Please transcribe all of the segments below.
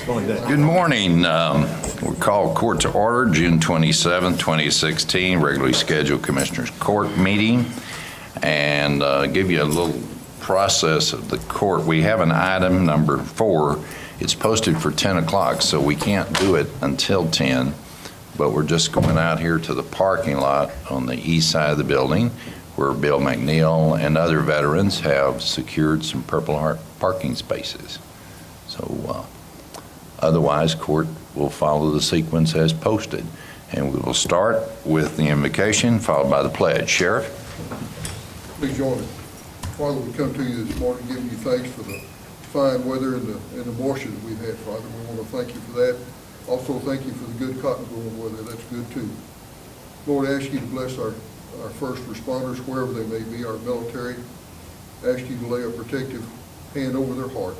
Good morning. We'll call court to order, June 27, 2016, regularly scheduled Commissioners Court meeting, and give you a little process of the court. We have an item number 4. It's posted for 10 o'clock, so we can't do it until 10, but we're just going out here to the parking lot on the east side of the building where Bill McNeil and other veterans have secured some Purple Heart parking spaces. So otherwise, court will follow the sequence as posted. And we will start with the invocation, followed by the pledge. Sheriff? Please join me. Father, we come to you this morning giving you thanks for the fine weather and the moisture that we've had, Father. We want to thank you for that. Also, thank you for the good cotton growing weather. That's good, too. Lord, I ask you to bless our first responders, wherever they may be, our military. I ask you to lay a protective hand over their heart.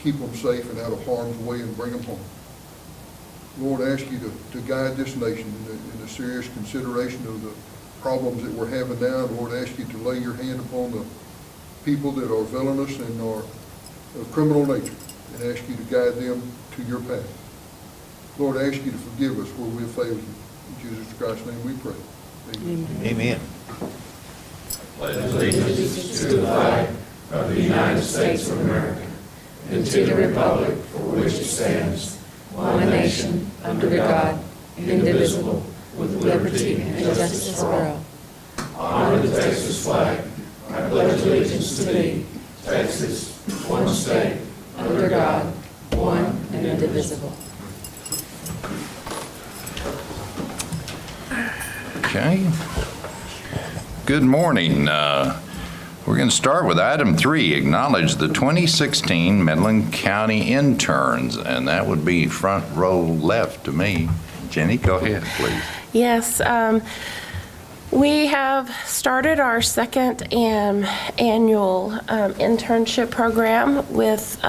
Keep them safe and out of harm's way and bring them home. Lord, I ask you to guide this nation in the serious consideration of the problems that we're having now. Lord, I ask you to lay your hand upon the people that are villainous and are of criminal nature, and ask you to guide them to your path. Lord, I ask you to forgive us where we have failed you. In Jesus Christ's name we pray. Amen. Amen. Pledge allegiance to the flag of the United States of America and to the republic for which it stands, one nation, under God, indivisible, with liberty and justice for all. Honor the Texas flag. I pledge allegiance to thee, Texas, one state, under God, one and indivisible. Okay. Good morning. We're going to start with item 3, acknowledge the 2016 Midland County interns, and that would be front row left to me. Jenny, go ahead, please. Yes, we have started our second annual internship program with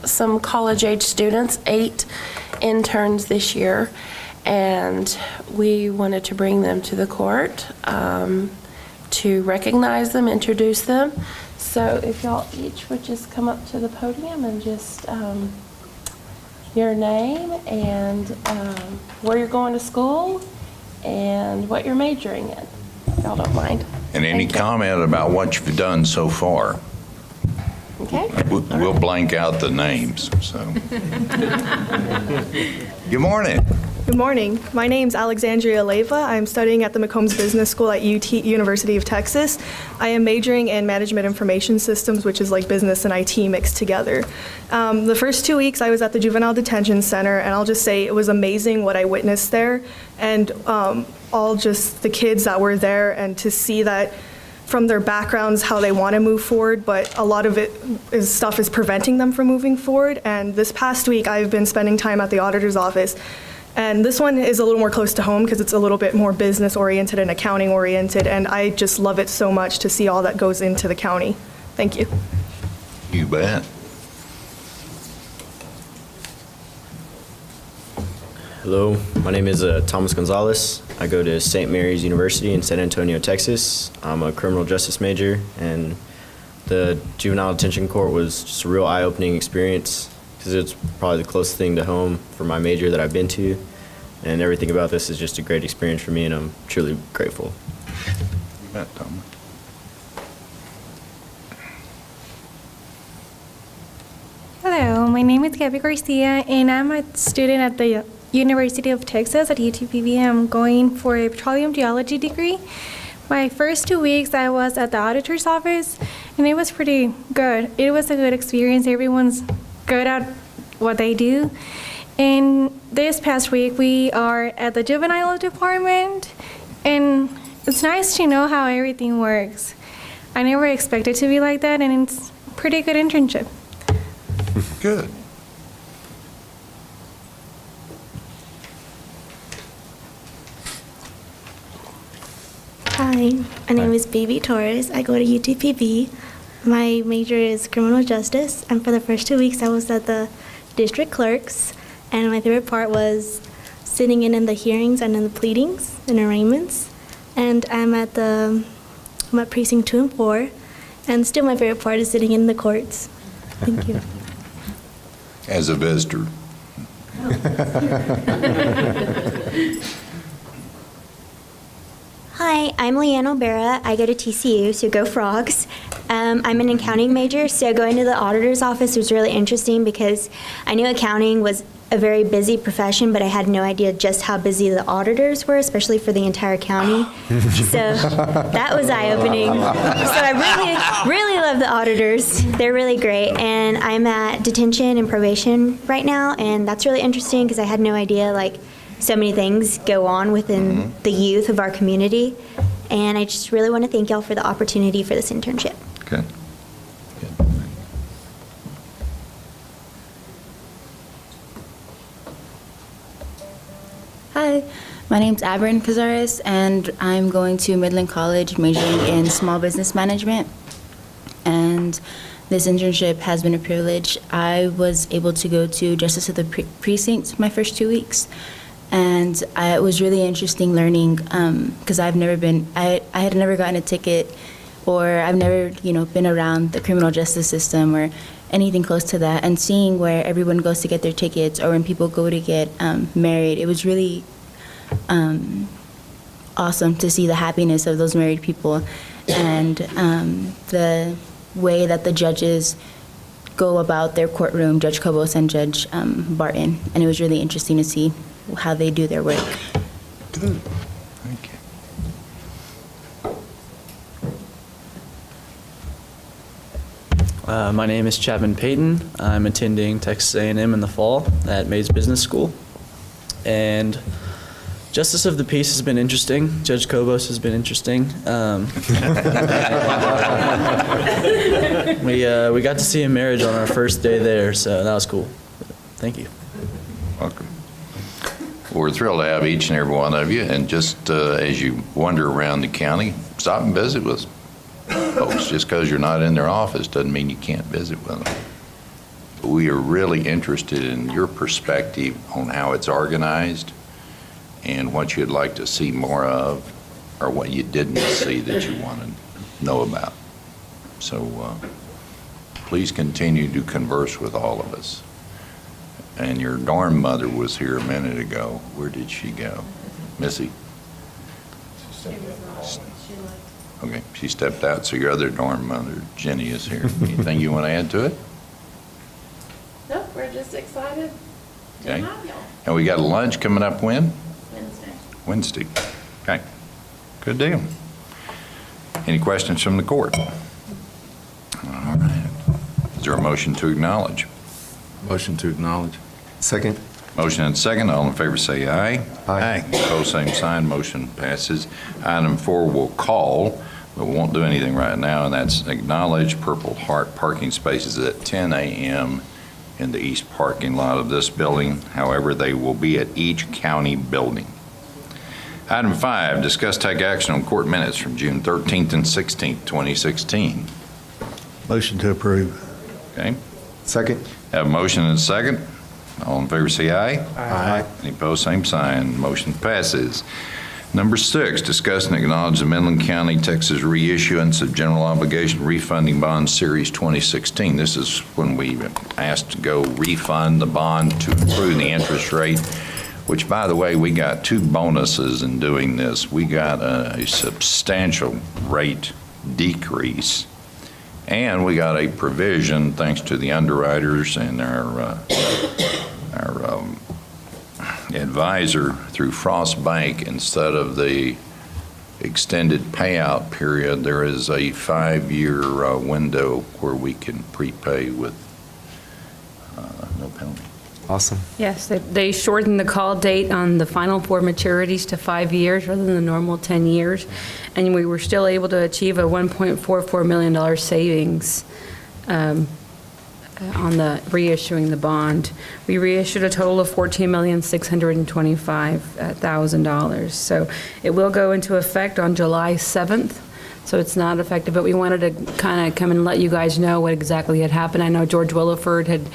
some college-age students, 8 interns this year, and we wanted to bring them to the court to recognize them, introduce them. So if y'all each would just come up to the podium and just your name and where you're going to school and what you're majoring in, if y'all don't mind. And any comment about what you've done so far? Okay. We'll blank out the names, so. Good morning. Good morning. My name's Alexandria Leyva. I'm studying at the McCombs Business School at University of Texas. I am majoring in Management Information Systems, which is like business and IT mixed together. The first 2 weeks I was at the Juvenile Detention Center, and I'll just say it was amazing what I witnessed there, and all just the kids that were there, and to see that from their backgrounds how they want to move forward, but a lot of it is preventing them from moving forward. And this past week I've been spending time at the auditor's office. And this one is a little more close to home because it's a little bit more business-oriented and accounting-oriented, and I just love it so much to see all that goes into the county. Thank you. You bet. Hello, my name is Thomas Gonzalez. I go to St. Mary's University in San Antonio, Texas. I'm a criminal justice major, and the juvenile detention court was just a real eye-opening experience because it's probably the closest thing to home for my major that I've been to, and everything about this is just a great experience for me, and I'm truly grateful. You bet, Tom. Hello, my name is Gabby Garcia, and I'm a student at the University of Texas at UTPB. I'm going for a petroleum geology degree. My first 2 weeks I was at the auditor's office, and it was pretty good. It was a good experience. Everyone's good at what they do. And this past week we are at the juvenile department, and it's nice to know how everything works. I never expected it to be like that, and it's a pretty good internship. Good. Hi, my name is Baby Torres. I go to UTPB. My major is criminal justice, and for the first 2 weeks I was at the district clerks, and my favorite part was sitting in the hearings and in the pleadings and arraignments. And I'm at precinct 2 and 4, and still my favorite part is sitting in the courts. Thank you. as a visitor. Hi, I'm Leanne O'Bara. I go to TCU, so go Frogs. I'm an accounting major, so going to the auditor's office was really interesting because I knew accounting was a very busy profession, but I had no idea just how busy the auditors were, especially for the entire county. So that was eye-opening. So I really love the auditors. They're really great. And I'm at detention and probation right now, and that's really interesting because I had no idea, like, so many things go on within the youth of our community. And I just really want to thank y'all for the opportunity for this internship. Okay. Hi, my name's Abrin Cazares, and I'm going to Midland College majoring in small business management. And this internship has been a privilege. I was able to go to Justice of the Precinct my first 2 weeks, and it was really interesting learning because I had never gotten a ticket, or I've never, been around the criminal justice system or anything close to that, and seeing where everyone goes to get their tickets or when people go to get married. It was really awesome to see the happiness of those married people and the way that the judges go about their courtroom, Judge Cobos and Judge Barton. And it was really interesting to see how they do their work. Good. Thank you. My name is Chapman Payton. I'm attending Texas A&M in the fall at Mays Business School. And Justice of the Peace has been interesting. Judge Cobos has been interesting. We got to see a marriage on our first day there, so that was cool. Thank you. Welcome. Well, we're thrilled to have each and every one of you, and just as you wander around the county, stop and visit with folks. Just because you're not in their office doesn't mean you can't visit with them. But we are really interested in your perspective on how it's organized and what you'd like to see more of, or what you didn't see that you want to know about. So please continue to converse with all of us. And your dorm mother was here a minute ago. Where did she go? Missy? Okay, she stepped out, so your other dorm mother, Jenny, is here. Anything you want to add to it? Nope, we're just excited to Okay. have y'all. And we got a lunch coming up when? Wednesday. Wednesday. Okay, good deal. Any questions from the court? All right. Is there a motion to acknowledge? Motion to acknowledge. Second. Motion and second. All in favor say aye. Aye. Opposed, same sign. Motion passes. Item 4 we'll call, but we won't do anything right now, and that's acknowledge Purple Heart parking spaces at 10 a.m. in the east parking lot of this building. However, they will be at each county building. Item 5, discuss take action on court minutes from June 13th and 16th, 2016. Motion to approve. Okay, Second. have a motion and a second. All in favor say aye. Aye. Any opposed, same sign. Motion passes. Number 6, discuss and acknowledge the Midland County, Texas reissuance of general obligation refunding bond series 2016. This is when we asked to go refund the bond to improve the interest rate, which, by the way, we got 2 bonuses in doing this. We got a substantial rate decrease, and we got a provision, thanks to the underwriters and our advisor through Frost Bank. Instead of the extended payout period, there is a 5-year window where we can prepay with no penalty. Awesome. Yes, they shortened the call date on the final 4 maturities to 5 years rather than the normal 10 years. And we were still able to achieve a $1.44 million savings on the reissuing the bond. We reissued a total of $14,625,000. So it will go into effect on July 7th. So it's not effective, but we wanted to kind of come and let you guys know what exactly had happened. I know George Williford had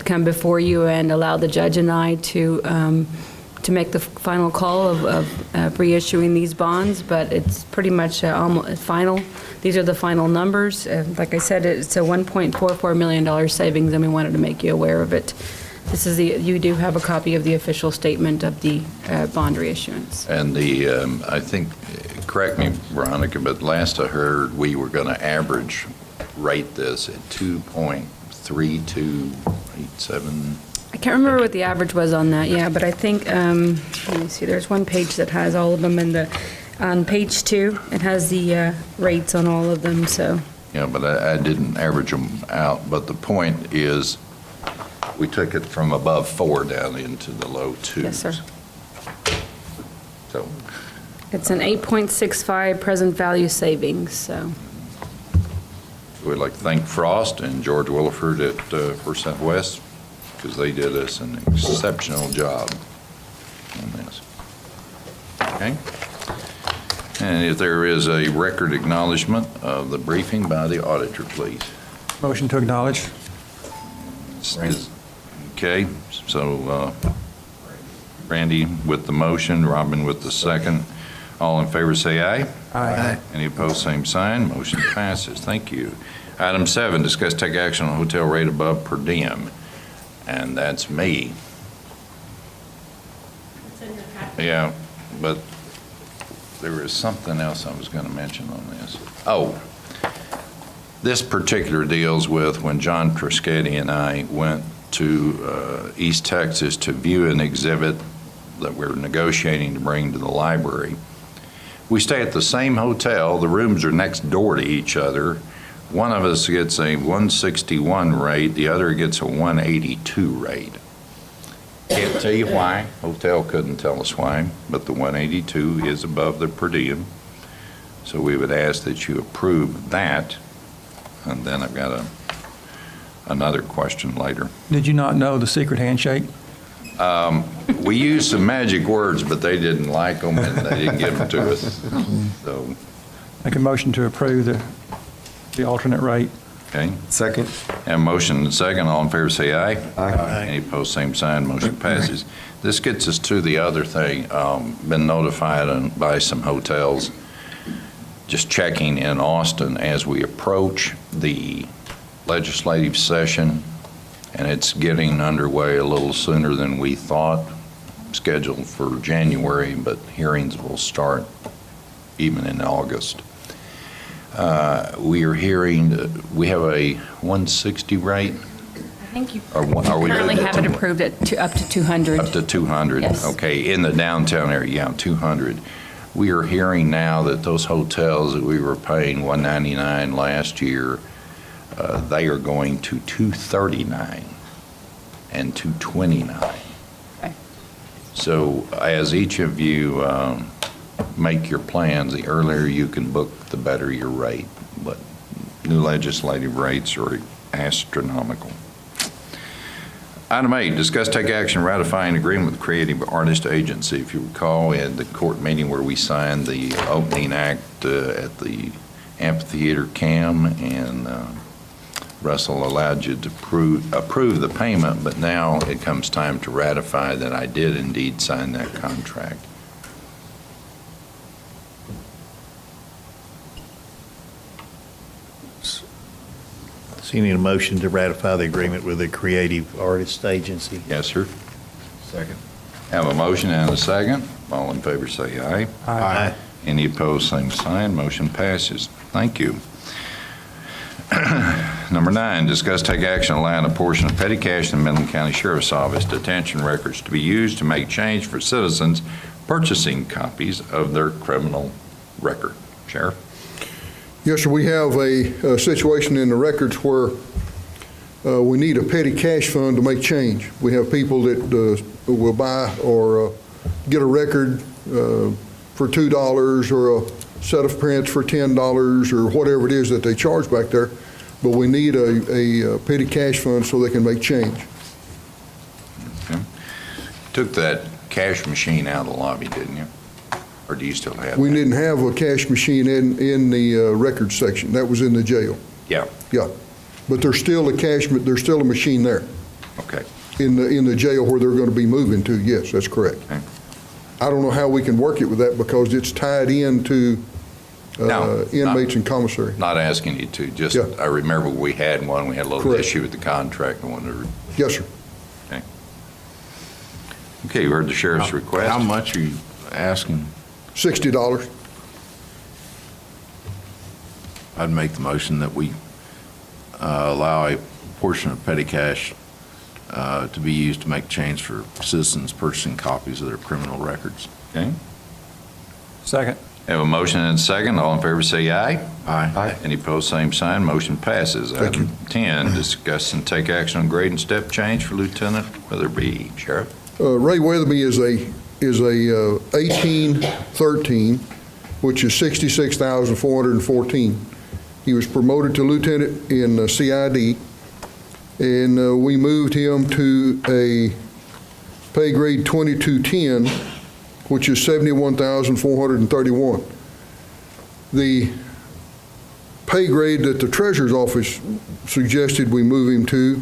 come before you and allowed the judge and I to to make the final call of reissuing these bonds, but it's pretty much almost final. These are the final numbers. Like I said, it's a $1.44 million savings, and we wanted to make you aware of it. This is you do have a copy of the official statement of the bond reissuance. And I think, correct me, Veronica, but last I heard, we were going to average rate this at 2.3287. I can't remember what the average was on that, yeah, but I think, let me see, there's one page that has all of them on page 2, it has the rates on all of them, so. Yeah, but I didn't average them out. But the point is, we took it from above 4 down into the low 2s. Yes, sir. So, It's an 8.65 present value savings, so. we'd like to thank Frost and George Williford at First Southwest, because they did us an exceptional job on this. Okay? And if there is a record acknowledgement of the briefing by the auditor, please. Motion to acknowledge. Okay, so Randy with the motion, Robin with the second. All in favor say aye. Aye. Any opposed, same sign. Motion passes. Thank you. Item 7, discuss take action on hotel rate above per diem. And that's me. Yeah, but there was something else I was going to mention on this. Oh, this particular deals with when John Truschetti and I went to East Texas to view an exhibit that we're negotiating to bring to the library. We stay at the same hotel. The rooms are next door to each other. One of us gets a 161 rate, the other gets a 182 rate. Can't tell you why. Hotel couldn't tell us why, but the 182 is above the per diem. So we would ask that you approve that. And then I've got another question later. Did you not know the secret handshake? We used some magic words, but they didn't like them and they didn't give them to us. So, Make a motion to approve the alternate rate. okay. Second. Have a motion and a second. All in favor say aye. Aye. Any opposed, same sign. Motion passes. This gets us to the other thing. Been notified by some hotels, just checking in Austin as we approach the legislative session, and it's getting underway a little sooner than we thought, scheduled for January, but hearings will start even in August. We are hearing, we have a 160 rate? I think you Or are we currently good? have it approved at up to 200. Up to 200? Yes. Okay, in the downtown area, yeah, 200. We are hearing now that those hotels that we were paying $199 last year, they are going to $239 and $229. Okay. So as each of you make your plans, the earlier you can book, the better your rate. But new legislative rates are astronomical. Item 8, discuss take action ratifying agreement with Creative Artist Agency. If you recall, in the court meeting where we signed the opening act at the amphitheater CAM, and Russell allowed you to approve the payment, but now it comes time to ratify that I did indeed sign that contract. So you need a motion to ratify the agreement with the Creative Artist Agency. Yes, sir. Second. Have a motion and a second. All in favor say aye. Aye. Any opposed, same sign. Motion passes. Thank you. Number 9, discuss take action allowing a portion of petty cash in the Midland County Sheriff's Office detention records to be used to make change for citizens purchasing copies of their criminal record. Sheriff? Yes, sir, we have a situation in the records where we need a petty cash fund to make change. We have people that will buy or get a record for $2 or a set of prints for $10 or whatever it is that they charge back there, but we need a petty cash fund so they can make change. Okay. Took that cash machine out of the lobby, didn't you? Or do you still have We that? didn't have a cash machine in the records section. That was in the jail. Yeah. Yeah. But there's still a machine there. Okay. in the jail where they're going to be moving to, yes, that's correct. Okay. I don't know how we can work it with that because it's tied into No, inmates and commissary. Not asking you to, just, Yeah. I remember we had one, we had a little Correct. issue with the contract. I wanted to, Yes, sir. okay, you heard the sheriff's request. How much are you asking? $60. I'd make the motion that we allow a portion of petty cash to be used to make change for citizens purchasing copies of their criminal records. Okay, Second. have a motion and a second. All in favor say aye. Aye. Any opposed, same sign. Motion passes. Thank you. Item 10, discuss and take action on grade and step change for Lieutenant Weatherby. Sheriff? Ray Weatherby is a 1813, which is 66,414. He was promoted to lieutenant in CID, and we moved him to a pay grade 2210, which is 71,431. The pay grade that the treasurer's office suggested we move him to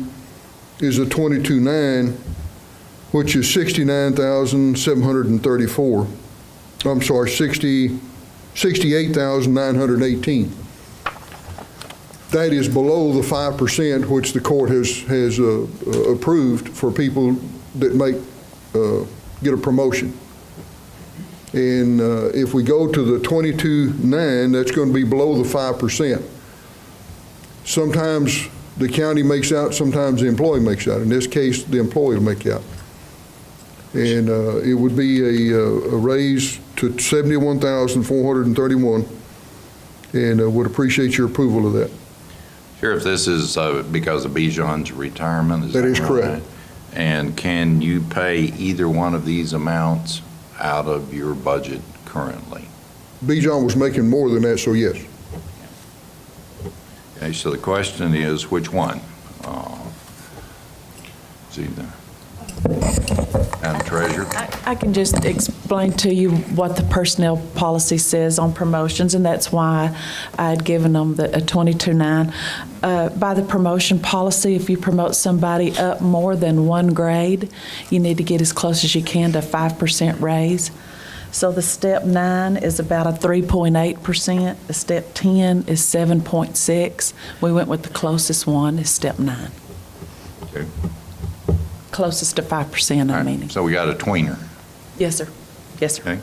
is a 22.9, which is 69,734. I'm sorry, 68,918. That is below the 5%, which the court has approved for people that get a promotion. And if we go to the 22.9, that's going to be below the 5%. Sometimes the county makes out, sometimes the employee makes out. In this case, the employee will make out. And it would be a raise to 71,431, and would appreciate your approval of that. Sheriff, this is because of Bijan's retirement, That is right? correct. And can you pay either one of these amounts out of your budget currently? Bijan was making more than that, so yes. Okay, so the question is, which one? It's either Madam Treasurer? I can just explain to you what the personnel policy says on promotions, and that's why I had given them a 22.9. By the promotion policy, if you promote somebody up more than one grade, you need to get as close as you can to a 5% raise. So the step 9 is about a 3.8%. The step 10 is 7.6. We went with the closest one is step 9. Okay. Closest to 5%, I'm meaning. So we got a tweener, Yes, sir. Yes, sir. okay?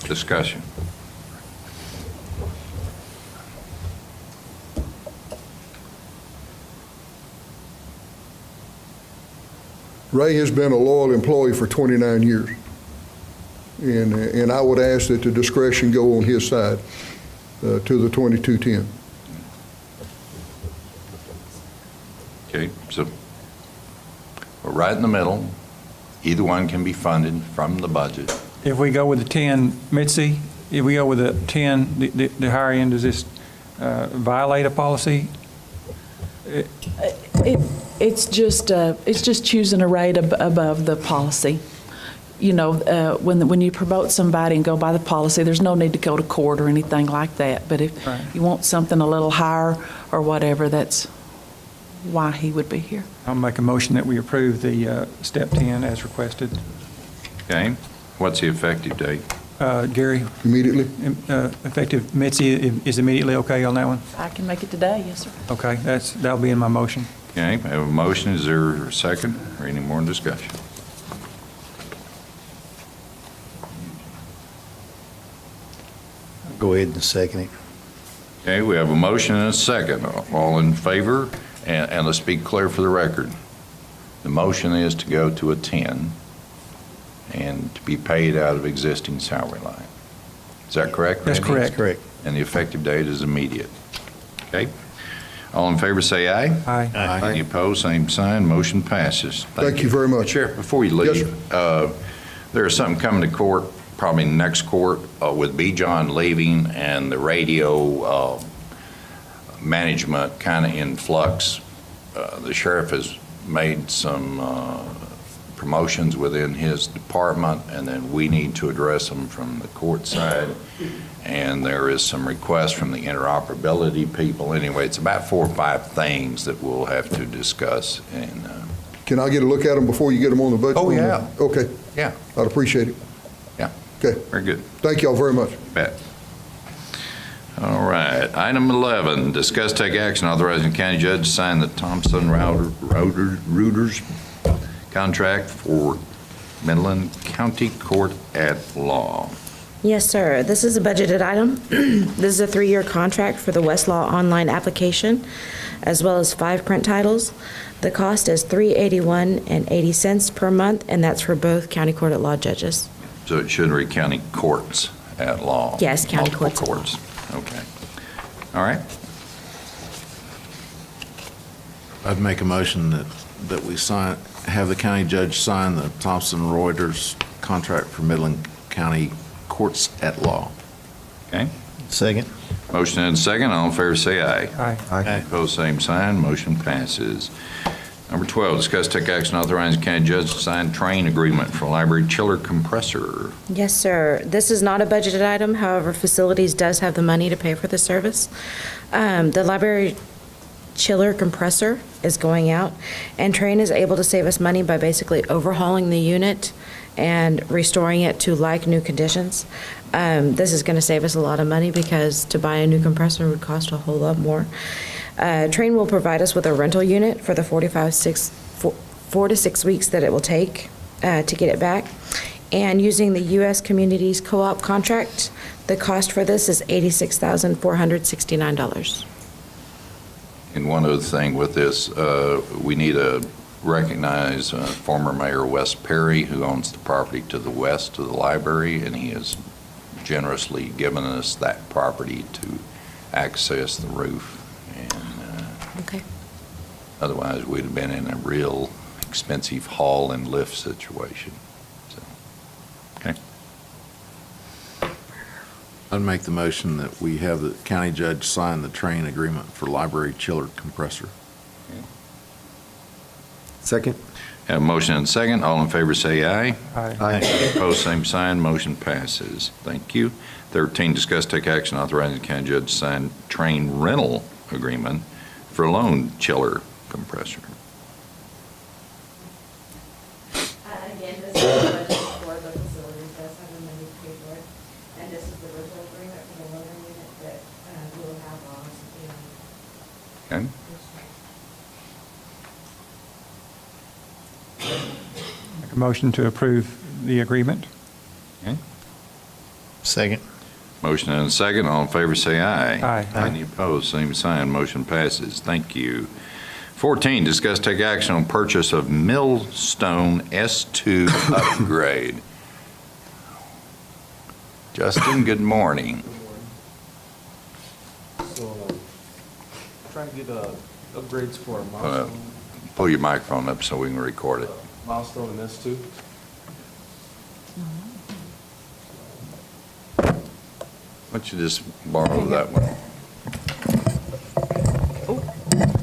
Discussion. Ray has been a loyal employee for 29 years. And I would ask that the discretion go on his side to the 2210. Okay, so we're right in the middle. Either one can be funded from the budget. If we go with the 10, Mitzi, if we go with the 10, the higher end, does this violate a policy? It's just choosing a rate above the policy. You know, when you promote somebody and go by the policy, there's no need to go to court or anything like that. But if Right. you want something a little higher or whatever, that's why he would be here. I'll make a motion that we approve the step 10 as requested. Okay, what's the effective date? Gary, Immediately? effective, Mitzi, is immediately okay on that one? I can make it today, yes, sir. Okay, that'll be in my motion. Okay, I have a motion. Is there a second or any more discussion? Go ahead and second it. Okay, we have a motion and a second. All in favor? And let's be clear for the record. The motion is to go to a 10 and to be paid out of existing salary line. Is that correct, That's Randy? correct. Correct. And the effective date is immediate. Okay? All in favor say aye. Aye. Any opposed, same sign. Motion passes. Thank you very much. Sheriff, before you Yes, leave, there is something coming to court, probably next court, with Bijan leaving and the radio management kind of in flux. The sheriff has made some promotions within his department, and then we need to address them from the court side. And there is some requests from the interoperability people. Anyway, it's about 4 or 5 things that we'll have to discuss. And Can I get a look at them before you get them on the budget? Oh, yeah. Okay, Yeah, I'd appreciate it. yeah, Okay, very good. thank y'all very much. Bet. All right, item 11, discuss take action authorizing county judge to sign the Thompson Reuters contract for Midland County Court at Law. Yes, sir. This is a budgeted item. This is a 3-year contract for the Westlaw online application, as well as 5 print titles. The cost is $381.80 per month, and that's for both county court at law judges. So it should read county courts at law. Yes, county Multiple courts. Okay. All right. I'd make a motion that we have the county judge sign the Thomson Reuters contract for Midland County Courts at Law. Okay. Second. Motion and second. All in favor, say aye. Aye. Opposed, same sign. Motion passes. Number 12, discuss take action authorizing county judge to sign train agreement for library chiller compressor. Yes, sir. This is not a budgeted item. However, facilities does have the money to pay for the service. The library chiller compressor is going out, and Train is able to save us money by basically overhauling the unit and restoring it to like new conditions. This is going to save us a lot of money because to buy a new compressor would cost a whole lot more. Train will provide us with a rental unit for the 4 to 6 weeks that it will take to get it back. And using the U.S. Communities Co-op contract, the cost for this is $86,469. And one other thing with this, we need to recognize former Mayor Wes Perry, who owns the property to the west of the library, and he has generously given us that property to access the roof. And Okay. otherwise, we'd have been in a real expensive haul and lift situation. So, okay. I'd make the motion that we have the county judge sign the train agreement for library chiller compressor. Second. Have a motion and second. All in favor, say aye. Aye. Opposed, same sign. Motion passes. Thank you. 13, discuss take action authorizing the county judge to sign train rental agreement for loan chiller compressor. Again, this is a budget for the facilities, does have the money to pay for it. And this is the rental agreement for the loaner unit that we will have on. Okay. Make a motion to approve the agreement. Okay. Second. Motion and a second. All in favor, say aye. Aye. Any opposed, same sign. Motion passes. Thank you. 14, discuss take action on purchase of Millstone S2 upgrade. Justin, good morning. So, trying to get upgrades for a Uh, Pull your microphone up so we can record it. milestone and S2. Why don't you just borrow that one?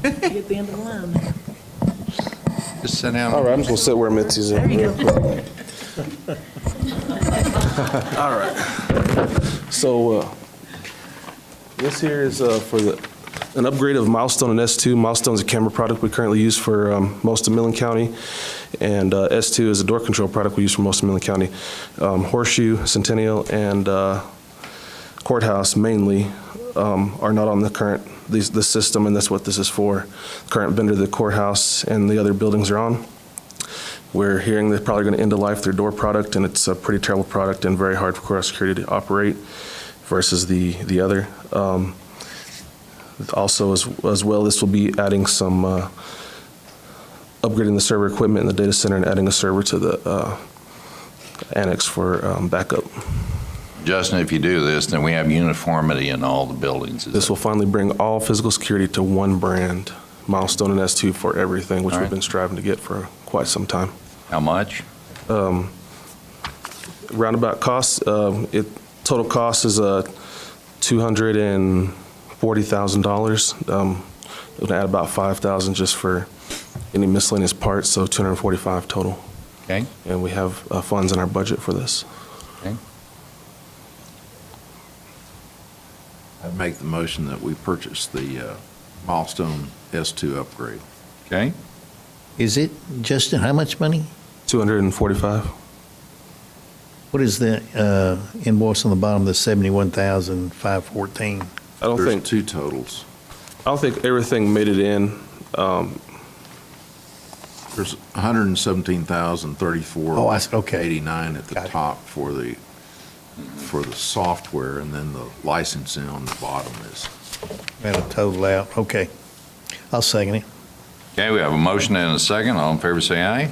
At the end of the line. Just sit down. All right, I'm just gonna sit where Mitzi's at. There you go. All right. So, this here is for an upgrade of Milestone and S2. Milestone is a camera product we currently use for most of Midland County, and S2 is a door control product we use for most of Midland County. Horseshoe, Centennial, and Courthouse mainly are not on the current this system, and that's what this is for. Current vendor the Courthouse and the other buildings are on. We're hearing they're probably going to end of life their door product, and it's a pretty terrible product and very hard for courthouse security to operate versus the other. Also, as well, this will be adding some upgrading the server equipment in the data center and adding a server to the annex for backup. Justin, if you do this, then we have uniformity in all the buildings. This will finally bring all physical security to one brand, Milestone and S2 for everything, which All right. we've been striving to get for quite some time. How much? Roundabout cost, total cost is $240,000. It'll add about $5,000 just for any miscellaneous parts, so $245,000 total. Okay. And we have funds in our budget for this. Okay. I'd make the motion that we purchase the Milestone S2 upgrade. Okay. Is it, Justin, how much money? 245. What is the invoice on the bottom of the 71,514? I don't There's think, two totals. I don't think everything made it in. There's 117,034. Oh, I see. Okay. 89 at the Got it. top for the software, and then the licensing on the bottom is. Got a total out, okay. I'll second it. Okay, we have a motion and a second. All in favor, say aye.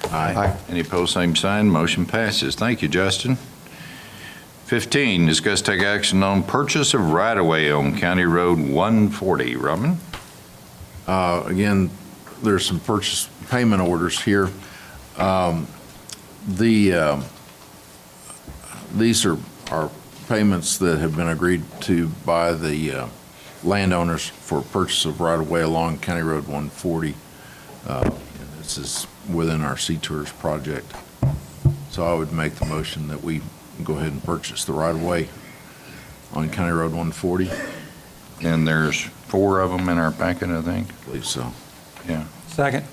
Aye. Any opposed, same sign. Motion passes. Thank you, Justin. 15, discuss take action on purchase of right-of-way on County Road 140. Robin? Again, there's some purchase payment orders here. These are payments that have been agreed to by the landowners for purchase of right-of-way along County Road 140. And this is within our C-Tours project. So I would make the motion that we go ahead and purchase the right-of-way on County Road 140. And there's 4 of them in our packet, I think. I believe so. Yeah. Second.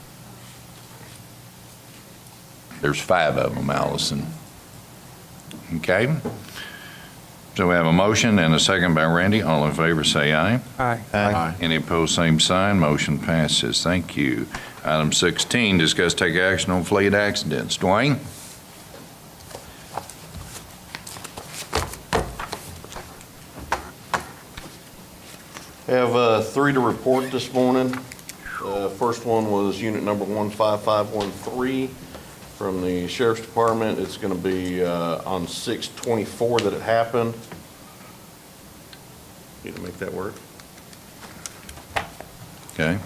There's 5 of them, Allison. Okay. So we have a motion and a second by Randy. All in favor, say aye. Aye. Aye. Any opposed, same sign. Motion passes. Thank you. Item 16, discuss take action on fleet accidents. Dwayne? Have 3 to report this morning. First one was unit number 15513 from the Sheriff's Department. It's going to be on 6/24 that it happened. Need to make that work. Okay.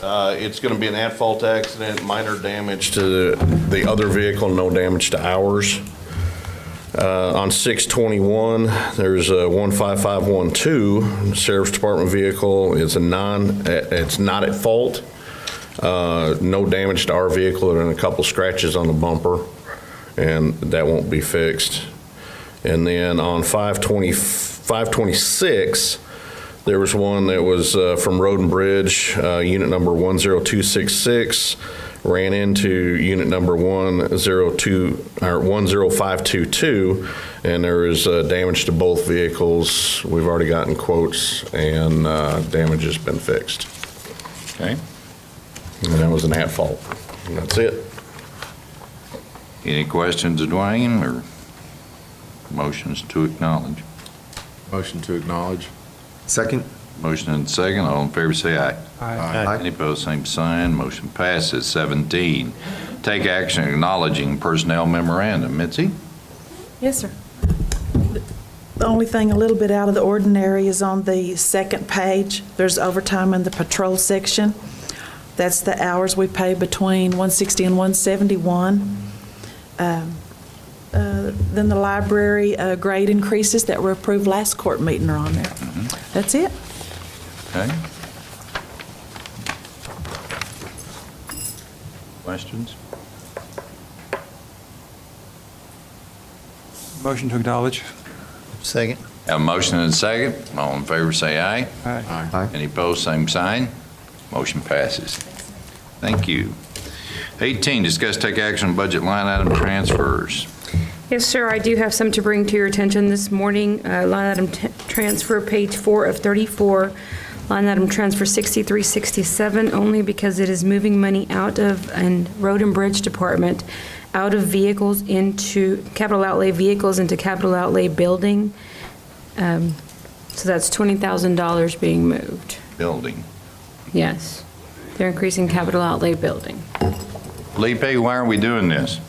It's going to be an at-fault accident, minor damage to the other vehicle, no damage to ours. On 6/21, there's a 15512 Sheriff's Department vehicle. It's not at fault. No damage to our vehicle, and a couple scratches on the bumper, and that won't be fixed. And then on 526, there was one that was from Road and Bridge, unit number 10266, ran into unit number 10522, and there is damage to both vehicles. We've already gotten quotes, and damage has been fixed. Okay. And that was an at-fault. And that's it. Any questions of Dwayne or motions to acknowledge? Motion to acknowledge. Second. Motion and second. All in favor, say aye. Aye. Any opposed, same sign. Motion passes. 17, take action acknowledging personnel memorandum. Mitzi? Yes, sir. The only thing a little bit out of the ordinary is on the second page. There's overtime in the patrol section. That's the hours we pay between 160 and 171. Then the library grade increases that were approved last court meeting are on there. That's it. Okay. Questions? Motion to acknowledge. Second. Have a motion and a second. All in favor, say aye. Aye. Any opposed, same sign. Motion passes. Thank you. 18, discuss take action on budget line item transfers. Yes, sir, I do have some to bring to your attention this morning. Line item transfer, page 4 of 34. Line item transfer 6367, only because it is moving money out of Road and Bridge Department, out of vehicles into capital outlay vehicles into capital outlay building. So that's $20,000 being moved. Building. Yes. They're increasing capital outlay building. Lipe, why are we doing this?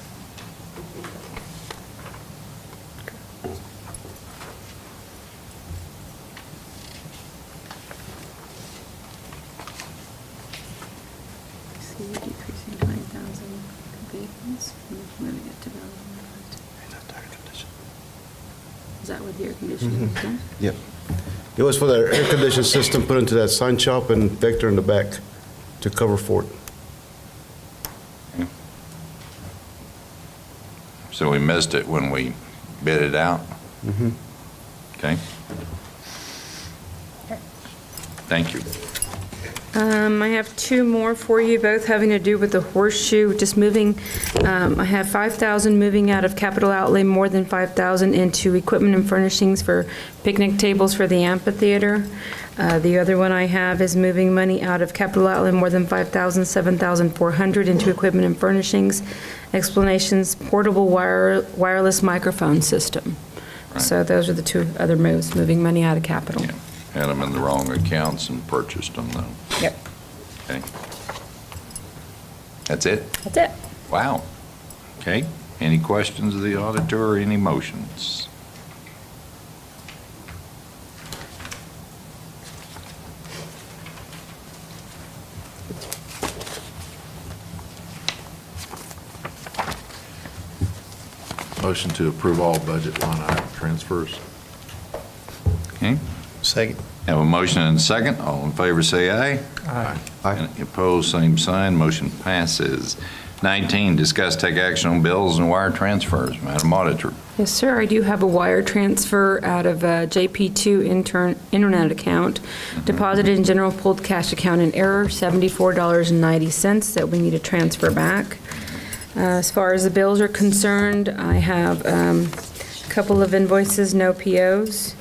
Decreasing 20,000 vehicles, moving it to building. Is that what the air conditioning is done? Yep. It was for the air conditioning system put into that sign shop and Vector in the back to cover for it. So we missed it when we bid it out? Okay. Thank you. I have two more for you, both having to do with the horseshoe, just moving. I have 5,000 moving out of capital outlay, more than 5,000 into equipment and furnishings for picnic tables for the amphitheater. The other one I have is moving money out of capital outlay, more than 5,000, 7,400 into equipment and furnishings. Explanations, portable wireless microphone system. So those are the two other moves, moving money out of capital. Yeah. Had them in the wrong accounts and purchased them, though. Yep. Okay. That's it? That's it. Wow. Okay. Any questions of the auditor or any motions? Motion to approve all budget line item transfers. Okay. Second. Have a motion and a second. All in favor, say aye. Aye. Any opposed, same sign. Motion passes. 19, discuss take action on bills and wire transfers. Madam Auditor. Yes, sir. I do have a wire transfer out of JP2 internet account, deposited in general pulled cash account in error, $74.90 that we need to transfer back. As far as the bills are concerned, I have a couple of invoices, no POs.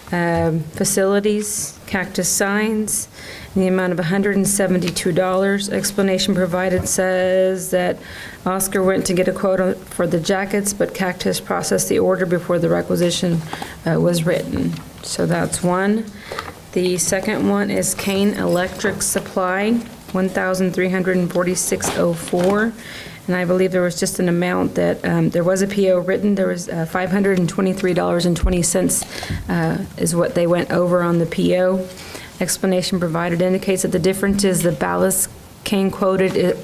Facilities, Cactus Signs, in the amount of $172. Explanation provided says that Oscar went to get a quote for the jackets, but Cactus processed the order before the requisition was written. So that's one. The second one is Kane Electric Supply, $1,346.04. And I believe there was just an amount that, there was a PO written, there was $523.20 is what they went over on the PO. Explanation provided indicates that the difference is the ballast Kane quoted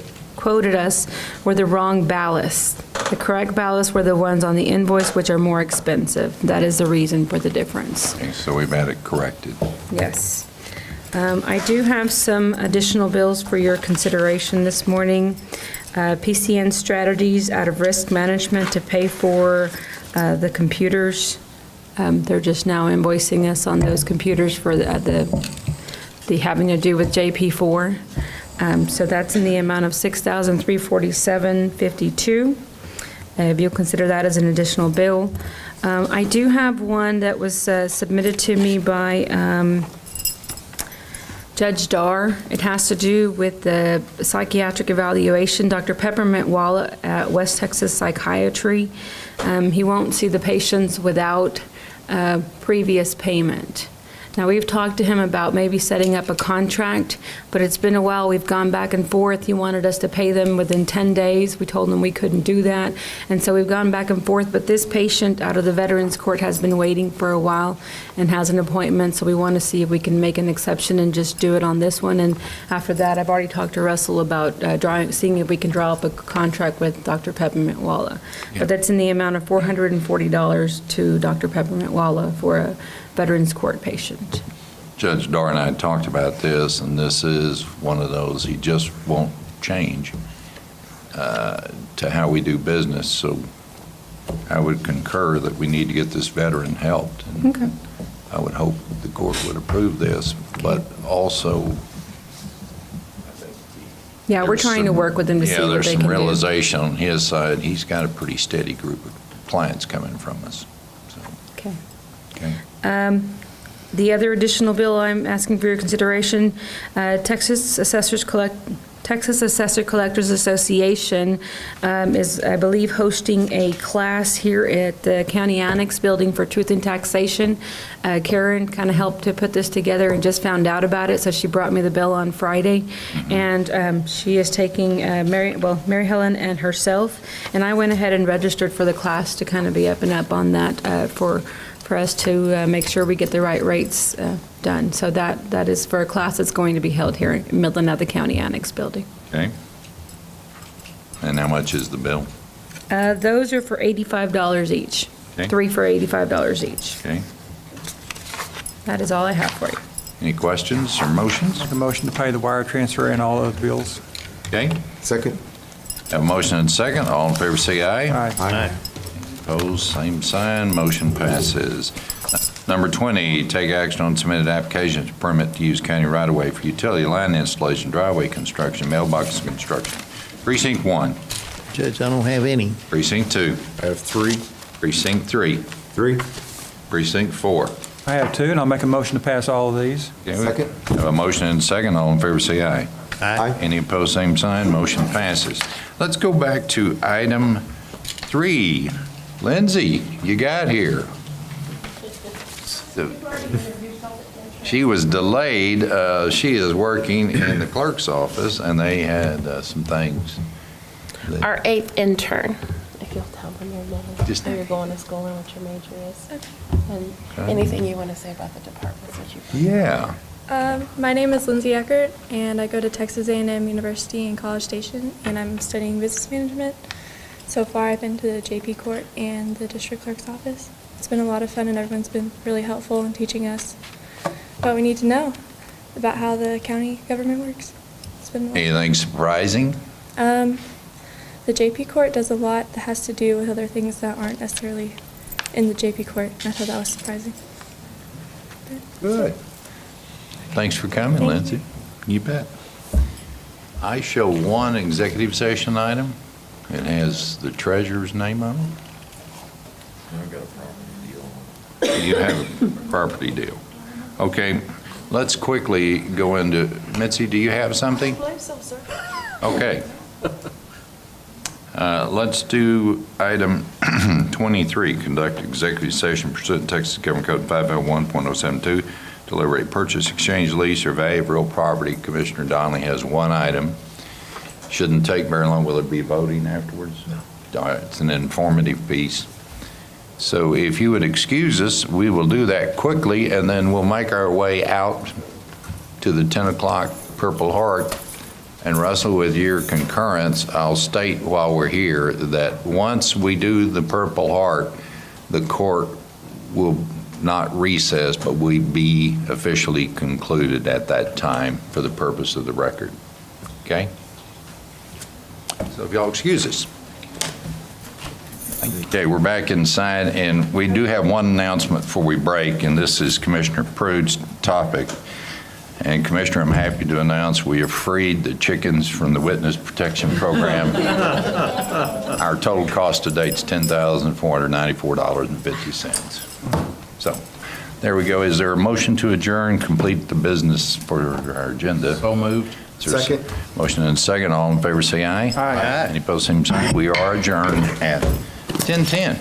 us were the wrong ballast. The correct ballast were the ones on the invoice, which are more expensive. That is the reason for the difference. Okay, so we've had it corrected. Yes. I do have some additional bills for your consideration this morning. PCN Strategies out of risk management to pay for the computers. They're just now invoicing us on those computers for the having to do with JP4. So that's in the amount of $6,347.52. If you'll consider that as an additional bill. I do have one that was submitted to me by Judge Dar. It has to do with the psychiatric evaluation. Dr. Peppermint Walla at West Texas Psychiatry. He won't see the patients without previous payment. Now, we've talked to him about maybe setting up a contract, but it's been a while. We've gone back and forth. He wanted us to pay them within 10 days. We told him we couldn't do that. And so we've gone back and forth, but this patient out of the Veterans Court has been waiting for a while and has an appointment, so we want to see if we can make an exception and just do it on this one. And after that, I've already talked to Russell about seeing if we can draw up a contract with Dr. Peppermint Walla. Yeah. But that's in the amount of $440 to Dr. Peppermint Walla for a Veterans Court patient. Judge Dar and I talked about this, and this is one of those, he just won't change to how we do business. So I would concur that we need to get this veteran helped. And Okay. I would hope the court would approve this, but also. Yeah, we're trying to work with them to see Yeah, what there's they some can do. realization on his side. He's got a pretty steady group of clients coming from us. So, Okay. okay. The other additional bill I'm asking for your consideration, Texas Assessor Collectors Association is, I believe, hosting a class here at the County Annex Building for Truth in Taxation. Karen kind of helped to put this together and just found out about it, so she brought me the bill on Friday. And she is taking Mary Helen and herself, and I went ahead and registered for the class to kind of be up and up on that for us to make sure we get the right rates done. So that is for a class that's going to be held here in Midland at the County Annex Building. Okay. And how much is the bill? Those are for $85 each. Okay. 3 for $85 each. Okay. That is all I have for you. Any questions or motions? Make a motion to pay the wire transfer and all those bills. Okay. Second. Have a motion and second. All in favor say aye. Aye. Opposed, same sign. Motion passes. Number 20, take action on submitted applications to permit to use county right-of-way for utility line installation, driveway construction, mailbox construction. Precinct 1. Judge, I don't have any. Precinct 2. I have 3. Precinct 3. 3. Precinct 4. I have 2, and I'll make a motion to pass all of these. Okay, we have a motion and a second. All in favor, say aye. Aye. Any opposed, same sign. Motion passes. Let's go back to item 3. Lindsay, you got here. She was delayed. She is working in the clerk's office, and they had some things. Our 8th intern, if you'll tell them your name, Just- where you're going to school and what your major is, and Okay. anything you want to say about the departments that you've. Yeah. My name is Lindsay Eckert, and I go to Texas A&M University in College Station, and I'm studying business management. So far, I've been to the JP Court and the district clerk's office. It's been a lot of fun, and everyone's been really helpful in teaching us what we need to know about how the county government works. It's been a lot. Anything surprising? The JP Court does a lot that has to do with other things that aren't necessarily in the JP Court. I thought that was surprising. Good. Thanks for coming, Lindsay. You bet. I show one executive session item. It has the treasurer's name on it. You have a property deal. Okay, let's quickly go into, Mitzi, do you have something? I believe so, sir. Okay. Let's do item 23, conduct executive session pursuant to Texas Government Code 501.072, deliberate purchase, exchange, lease, or value of real property. Commissioner Donnelly has one item. Shouldn't take very long. Will it be voting afterwards? No. It's an informative piece. So if you would excuse us, we will do that quickly, and then we'll make our way out to the 10 o'clock Purple Heart. And Russell, with your concurrence, I'll state while we're here that once we do the Purple Heart, the court will not recess, but we be officially concluded at that time for the purpose of the record. Okay? So if y'all excuse us. Okay, we're back inside, and we do have one announcement before we break, and this is Commissioner Prude's topic. And Commissioner, I'm happy to announce we have freed the chickens from the witness protection program. Our total cost to date is $10,494.50. So there we go. Is there a motion to adjourn, complete the business for our agenda? So moved. Second. Motion and second. All in favor say aye. Aye. Any opposed, same sign. We are adjourned at 10:10.